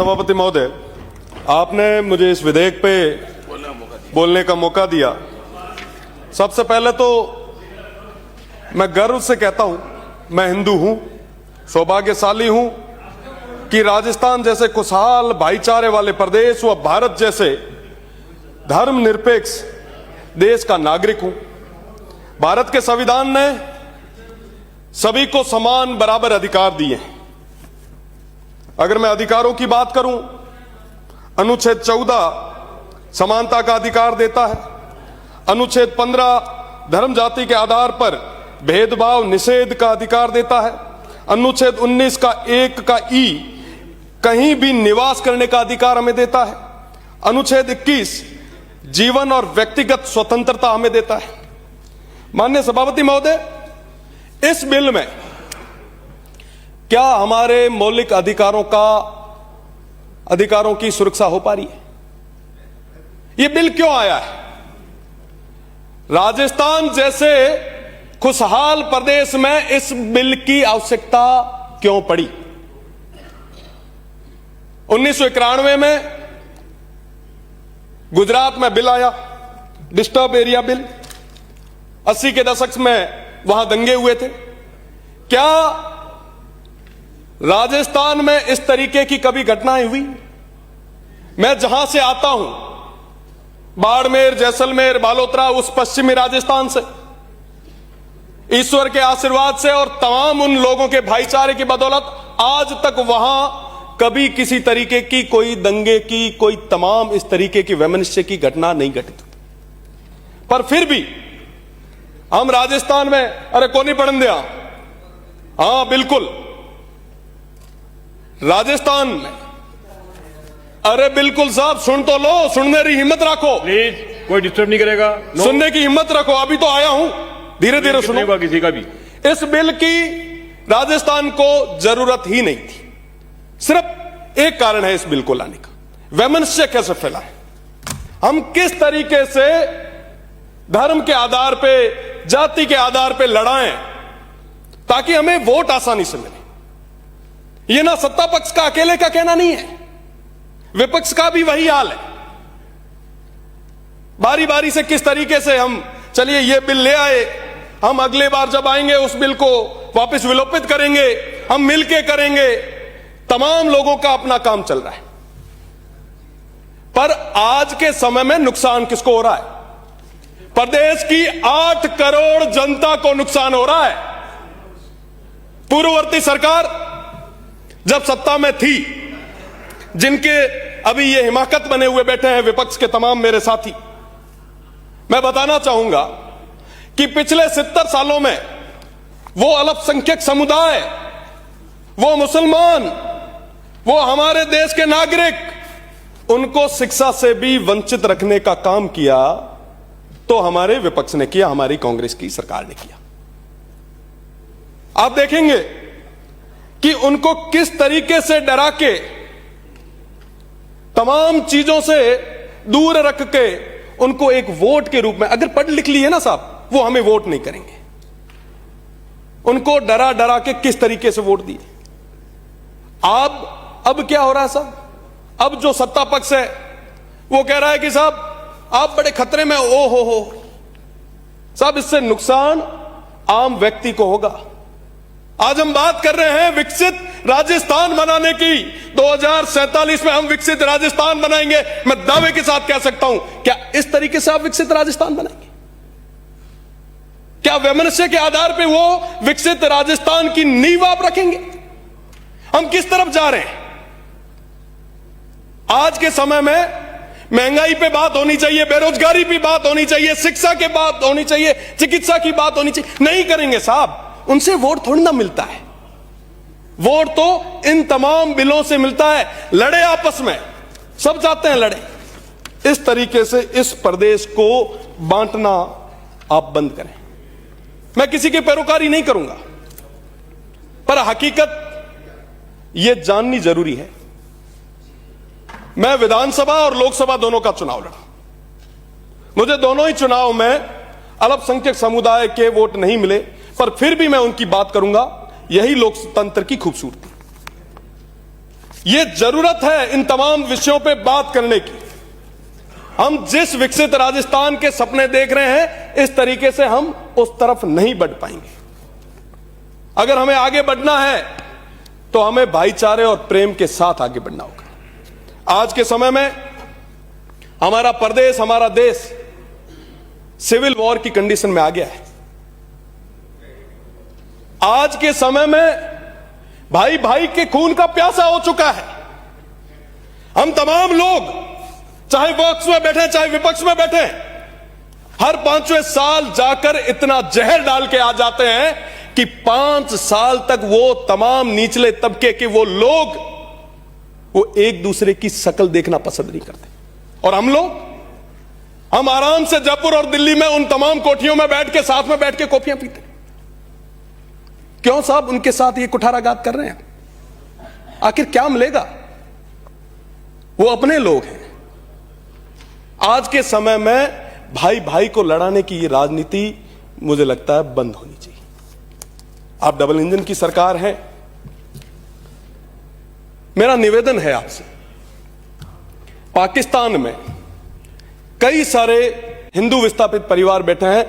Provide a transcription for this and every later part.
सभापति महोदय, आपने मुझे इस विधेयक पे बोलने का मौका दिया। सबसे पहले तो मैं गर्व से कहता हूं, मैं हिंदू हूं, सौभाग्यशाली हूं कि राजस्थान जैसे खुशहाल भाईचारे वाले प्रदेश व भारत जैसे धर्मनिरपेक्ष देश का नागरिक हूं। भारत के संविधान ने सभी को समान बराबर अधिकार दिए हैं। अगर मैं अधिकारों की बात करूं, अनुच्छेद 14 समानता का अधिकार देता है, अनुच्छेद 15 धर्म जाति के आधार पर भेदभाव निषेध का अधिकार देता है, अनुच्छेद 19 का 1 का ई कहीं भी निवास करने का अधिकार हमें देता है, अनुच्छेद 21 जीवन और व्यक्तिगत स्वतंत्रता हमें देता है। माननीय सभापति महोदय, इस बिल में क्या हमारे मौलिक अधिकारों की सुरक्षा हो पा रही है? यह बिल क्यों आया है? राजस्थान जैसे खुशहाल प्रदेश में इस बिल की आवश्यकता क्यों पड़ी? 1991 में गुजरात में बिल आया, डिस्टर्ब एरिया बिल। 80 के दशक में वहां दंगे हुए थे। क्या राजस्थान में इस तरीके की कभी घटनाएं हुई? मैं जहां से आता हूं, बाड़मेर, जैसलमेर, बालोतरा, उस पश्चिमी राजस्थान से, ईश्वर के आशीर्वाद से और तमाम उन लोगों के भाईचारे की बदौलत आज तक वहां कभी किसी तरीके की कोई दंगे की, कोई तमाम इस तरीके की वैमनस्य की घटना नहीं घटित। पर फिर भी हम राजस्थान में, अरे कोनी पढ़न दिया, हां बिल्कुल राजस्थान में, अरे बिल्कुल साहब सुन तो लो, सुनने की हिम्मत रखो प्लीज, कोई डिस्टर्ब नहीं करेगा। सुनने की हिम्मत रखो, अभी तो आया हूं, धीरे धीरे सुनो। किसी का भी इस बिल की राजस्थान को जरूरत ही नहीं थी। सिर्फ एक कारण है इस बिल को लाने का, वैमनस्य कैसे फैला है, हम किस तरीके से धर्म के आधार पे, जाति के आधार पे लड़ाएं ताकि हमें वोट आसानी से मिले। यह ना सत्ता पक्ष का अकेले का कहना नहीं है, विपक्ष का भी वही हाल है। बारी बारी से किस तरीके से हम, चलिए ये बिल ले आए, हम अगले बार जब आएंगे उस बिल को वापस विलोपित करेंगे, हम मिलके करेंगे। तमाम लोगों का अपना काम चल रहा है, पर आज के समय में नुकसान किसको हो रहा है? प्रदेश की 8 करोड़ जनता को नुकसान हो रहा है। पूर्ववर्ती सरकार जब सत्ता में थी, जिनके अभी ये हिमाकत बने हुए बैठे हैं विपक्ष के तमाम मेरे साथी, मैं बताना चाहूंगा कि पिछले 70 सालों में वो अल्पसंख्यक समुदाय, वो मुसलमान, वो हमारे देश के नागरिक, उनको शिक्षा से भी वंचित रखने का काम किया तो हमारे विपक्ष ने किया, हमारी कांग्रेस की सरकार ने किया। आप देखेंगे कि उनको किस तरीके से डरा के, तमाम चीजों से दूर रख के, उनको एक वोट के रूप में, अगर पढ़ लिख लिए ना साहब, वो हमें वोट नहीं करेंगे, उनको डरा डरा के किस तरीके से वोट दिए। अब क्या हो रहा है साहब? अब जो सत्ता पक्ष है वो कह रहा है कि साहब आप बड़े खतरे में, ओ हो साहब, इससे नुकसान आम व्यक्ति को होगा। आज हम बात कर रहे हैं विकसित राजस्थान बनाने की, 2047 में हम विकसित राजस्थान बनाएंगे। मैं दावे के साथ कह सकता हूं, क्या इस तरीके से आप विकसित राजस्थान बनाएंगे? क्या वैमनस्य के आधार पर वो विकसित राजस्थान की नींव आप रखेंगे? हम किस तरफ जा रहे हैं? आज के समय में महंगाई पे बात होनी चाहिए, बेरोजगारी पे बात होनी चाहिए, शिक्षा के बात होनी चाहिए, चिकित्सा की बात होनी चाहिए। नहीं करेंगे साहब, उनसे वोट थोड़ी ना मिलता है। वोट तो इन तमाम बिलों से मिलता है। लड़े आपस में, सब चाहते हैं लड़े। इस तरीके से इस प्रदेश को बांटना आप बंद करें। मैं किसी की पैरोकारी नहीं करूंगा, पर हकीकत यह जाननी जरूरी है। मैं विधानसभा और लोकसभा दोनों का चुनाव लड़ा, मुझे दोनों ही चुनाव में अल्पसंख्यक समुदाय के वोट नहीं मिले, पर फिर भी मैं उनकी बात करूंगा। यही लोकतंत्र की खूबसूरती, ये जरूरत है इन तमाम विषयों पे बात करने की। हम जिस विकसित राजस्थान के सपने देख रहे हैं, इस तरीके से हम उस तरफ नहीं बढ़ पाएंगे। अगर हमें आगे बढ़ना है तो हमें भाईचारे और प्रेम के साथ आगे बढ़ना होगा। आज के समय में हमारा प्रदेश, हमारा देश सिविल वॉर की कंडीशन में आ गया है। आज के समय में भाई भाई के खून का प्यासा हो चुका है। हम तमाम लोग, चाहे पक्ष में बैठे चाहे विपक्ष में बैठे, हर 5वें साल जाकर इतना जहर डाल के आ जाते हैं कि 5 साल तक वो तमाम निचले तबके के वो लोग वो एक दूसरे की शक्ल देखना पसंद नहीं करते। और हम आराम से जयपुर और दिल्ली में उन तमाम कोठियों में बैठ के, साथ में बैठ के कॉफियां पीते। क्यों साहब उनके साथ ये कुठाराघात कर रहे हैं? आखिर क्या मिलेगा? वो अपने लोग हैं। आज के समय में भाई भाई को लड़ाने की ये राजनीति मुझे लगता है बंद होनी चाहिए। आप डबल इंजन की सरकार है। मेरा निवेदन है आपसे, पाकिस्तान में कई सारे हिंदू विस्थापित परिवार बैठे हैं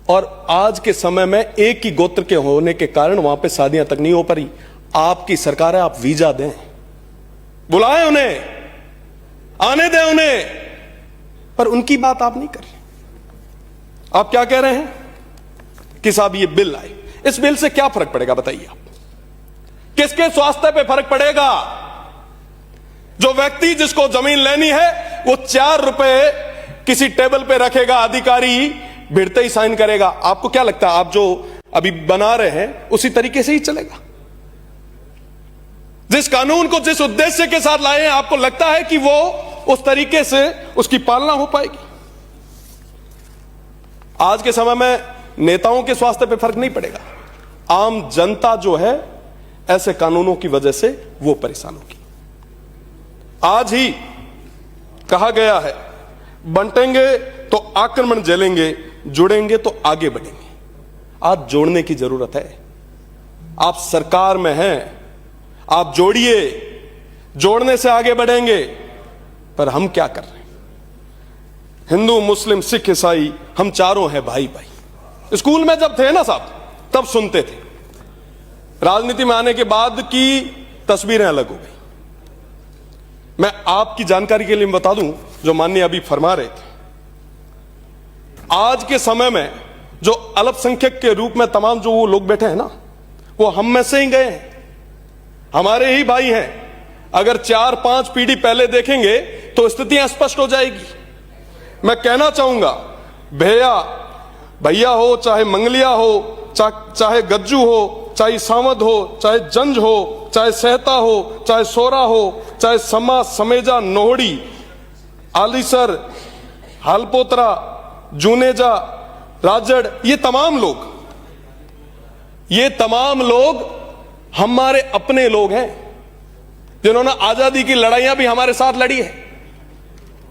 और आज के समय में एक ही गोत्र के होने के कारण वहां पे शादियां तक नहीं हो पाई। आपकी सरकार है, आप वीजा दें, बुलाएं उन्हें, आने दें उन्हें, पर उनकी बात आप नहीं कर रहे। आप क्या कह रहे हैं कि साहब ये बिल आए, इस बिल से क्या फर्क पड़ेगा बताइए आप? किसके स्वास्थ्य पे फर्क पड़ेगा? जो व्यक्ति जिसको जमीन लेनी है वो 4 रुपए किसी टेबल पे रखेगा, अधिकारी भिड़ते ही साइन करेगा। आपको क्या लगता है आप जो अभी बना रहे हैं उसी तरीके से ही चलेगा? जिस कानून को जिस उद्देश्य के साथ लाए हैं, आपको लगता है कि वो उस तरीके से उसकी पालना हो पाएगी? आज के समय में नेताओं के स्वास्थ्य पे फर्क नहीं पड़ेगा। आम जनता जो है ऐसे कानूनों की वजह से वो परेशान होगी। आज ही कहा गया है, बंटेंगे तो आक्रमण झेलेंगे, जुड़ेंगे तो आगे बढ़ेंगे। आज जोड़ने की जरूरत है। आप सरकार में हैं, आप जोड़िए, जोड़ने से आगे बढ़ेंगे। पर हम क्या कर रहे हैं? हिंदू, मुस्लिम, सिख, ईसाई, हम चारों हैं भाई भाई। स्कूल में जब थे ना साहब, तब सुनते थे। राजनीति में आने के बाद की तस्वीरें अलग हो गई। मैं आपकी जानकारी के लिए बता दूं, जो माननीय अभी फरमा रहे थे, आज के समय में जो अल्पसंख्यक के रूप में तमाम जो वो लोग बैठे हैं ना, वो हम में से ही गए हैं, हमारे ही भाई हैं। अगर 4-5 पीढ़ी पहले देखेंगे तो स्थितियां स्पष्ट हो जाएगी। मैं कहना चाहूंगा, भैया हो, चाहे मंगलिया हो, चाहे गज्जू हो, चाहे सावंत हो, चाहे जंज हो, चाहे सहता हो, चाहे सोरा हो, चाहे समा, समेजा, नोहड़ी, आलीसर, हालपोत्रा, जूनेजा, राजड़, ये तमाम लोग हमारे अपने लोग हैं, जिन्होंने आजादी की लड़ाइयां भी हमारे साथ लड़ी है।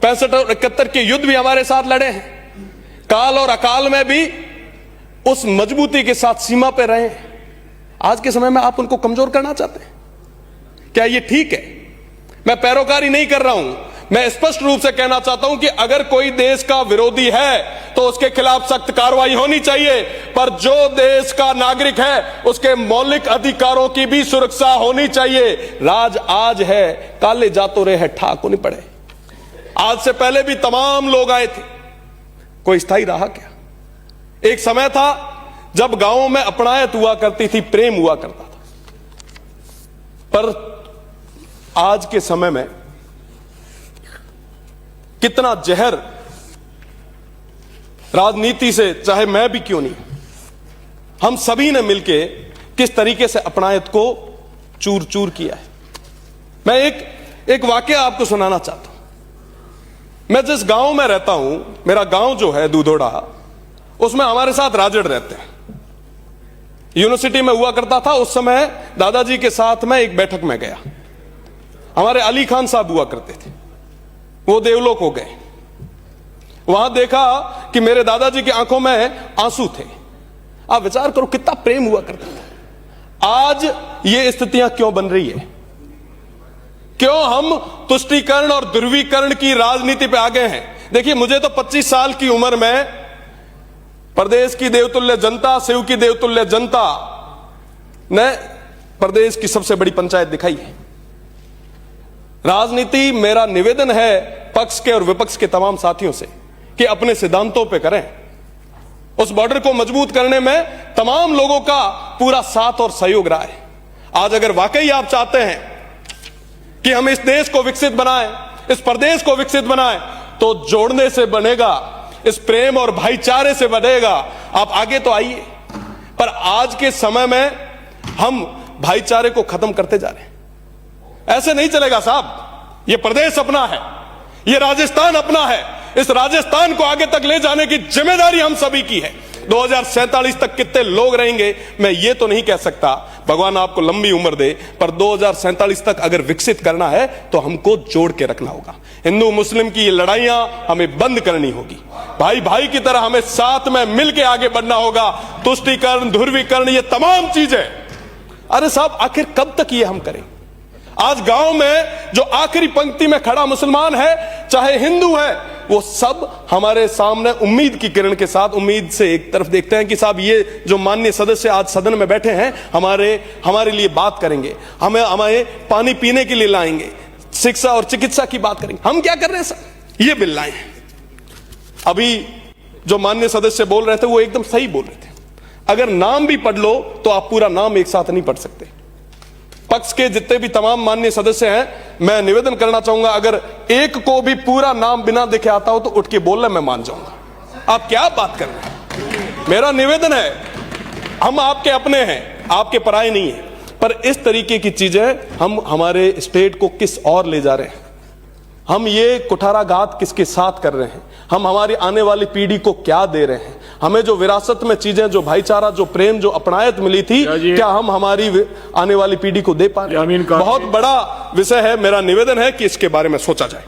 65 और 71 के युद्ध भी हमारे साथ लड़े हैं। काल और अकाल में भी उस मजबूती के साथ सीमा पे रहे हैं। आज के समय में आप उनको कमजोर करना चाहते हैं? क्या ये ठीक है? मैं पैरोकारी नहीं कर रहा हूं, मैं स्पष्ट रूप से कहना चाहता हूं कि अगर कोई देश का विरोधी है तो उसके खिलाफ सख्त कार्रवाई होनी चाहिए, पर जो देश का नागरिक है उसके मौलिक अधिकारों की भी सुरक्षा होनी चाहिए। राज आज है, काले जातो रहे हैं, ठाक नहीं पड़े। आज से पहले भी तमाम लोग आए थे, कोई स्थायी रहा क्या? एक समय था जब गांवों में अपनायत हुआ करती थी, प्रेम हुआ करता था, पर आज के समय में कितना जहर राजनीति से, चाहे मैं भी क्यों नहीं, हम सभी ने मिलके किस तरीके से अपनायत को चूर चूर किया है। मैं एक वाकया आपको सुनाना चाहता हूं। मैं जिस गांव में रहता हूं, मेरा गांव जो है दूधोड़ा, उसमें हमारे साथ राजड़ रहते हैं। यूनिवर्सिटी में हुआ करता था उस समय। दादाजी के साथ मैं एक बैठक में गया, हमारे अली खान साहब हुआ करते थे, वो देवलोक हो गए। वहां देखा कि मेरे दादाजी की आंखों में आंसू थे। आप विचार करो कितना प्रेम हुआ करता था। आज ये स्थितियां क्यों बन रही है? क्यों हम तुष्टीकरण और ध्रुवीकरण की राजनीति पे आ गए हैं? देखिए, मुझे तो 25 साल की उम्र में प्रदेश की देवतुल्य जनता, शिव की देवतुल्य जनता ने प्रदेश की सबसे बड़ी पंचायत दिखाई है। राजनीति, मेरा निवेदन है पक्ष के और विपक्ष के तमाम साथियों से कि अपने सिद्धांतों पे करें। उस बॉर्डर को मजबूत करने में तमाम लोगों का पूरा साथ और सहयोग रहा है। आज अगर वाकई आप चाहते हैं कि हम इस देश को विकसित बनाएं, इस प्रदेश को विकसित बनाएं, तो जोड़ने से बनेगा, इस प्रेम और भाईचारे से बनेगा। आप आगे तो आइए, पर आज के समय में हम भाईचारे को खत्म करते जा रहे हैं। ऐसे नहीं चलेगा साहब। ये प्रदेश अपना है, ये राजस्थान अपना है। इस राजस्थान को आगे तक ले जाने की जिम्मेदारी हम सभी की है। 2047 तक कितने लोग रहेंगे मैं ये तो नहीं कह सकता, भगवान आपको लंबी उम्र दे, पर 2047 तक अगर विकसित करना है तो हमको जोड़ के रखना होगा। हिंदू मुस्लिम की ये लड़ाइयां हमें बंद करनी होगी। भाई भाई की तरह हमें साथ में मिलकर आगे बढ़ना होगा। तुष्टीकरण, ध्रुवीकरण, ये तमाम चीजें, अरे साहब आखिर कब तक ये हम करें? आज गांव में जो आखिरी पंक्ति में खड़ा मुसलमान है, चाहे हिंदू है, वो सब हमारे सामने उम्मीद की किरण के साथ, उम्मीद से एक तरफ देखते हैं कि साहब ये जो माननीय सदस्य आज सदन में बैठे हैं हमारे लिए बात करेंगे, हमें पानी पीने के लिए लाएंगे, शिक्षा और चिकित्सा की बात करेंगे। हम क्या कर रहे हैं सर? ये बिल लाए हैं। अभी जो माननीय सदस्य बोल रहे थे वो एकदम सही बोल रहे थे। अगर नाम भी पढ़ लो तो आप पूरा नाम एक साथ नहीं पढ़ सकते। पक्ष के जितने भी तमाम माननीय सदस्य हैं, मैं निवेदन करना चाहूंगा, अगर एक को भी पूरा नाम बिना देखे आता हो तो उठ के बोलना, मैं मान जाऊंगा। आप क्या बात कर रहे हैं? मेरा निवेदन है, हम आपके अपने हैं, आपके पराये नहीं है, पर इस तरीके की चीजें हम हमारे स्टेट को किस और ले जा रहे हैं? हम ये कुठाराघात किसके साथ कर रहे हैं? हम हमारी आने वाली पीढ़ी को क्या दे रहे हैं? हमें जो विरासत में चीजें, जो भाईचारा, जो प्रेम, जो अपनायत मिली थी, क्या हम हमारी आने वाली पीढ़ी को दे पा रहे हैं? बहुत बड़ा विषय है। मेरा निवेदन है कि इसके बारे में सोचा जाए।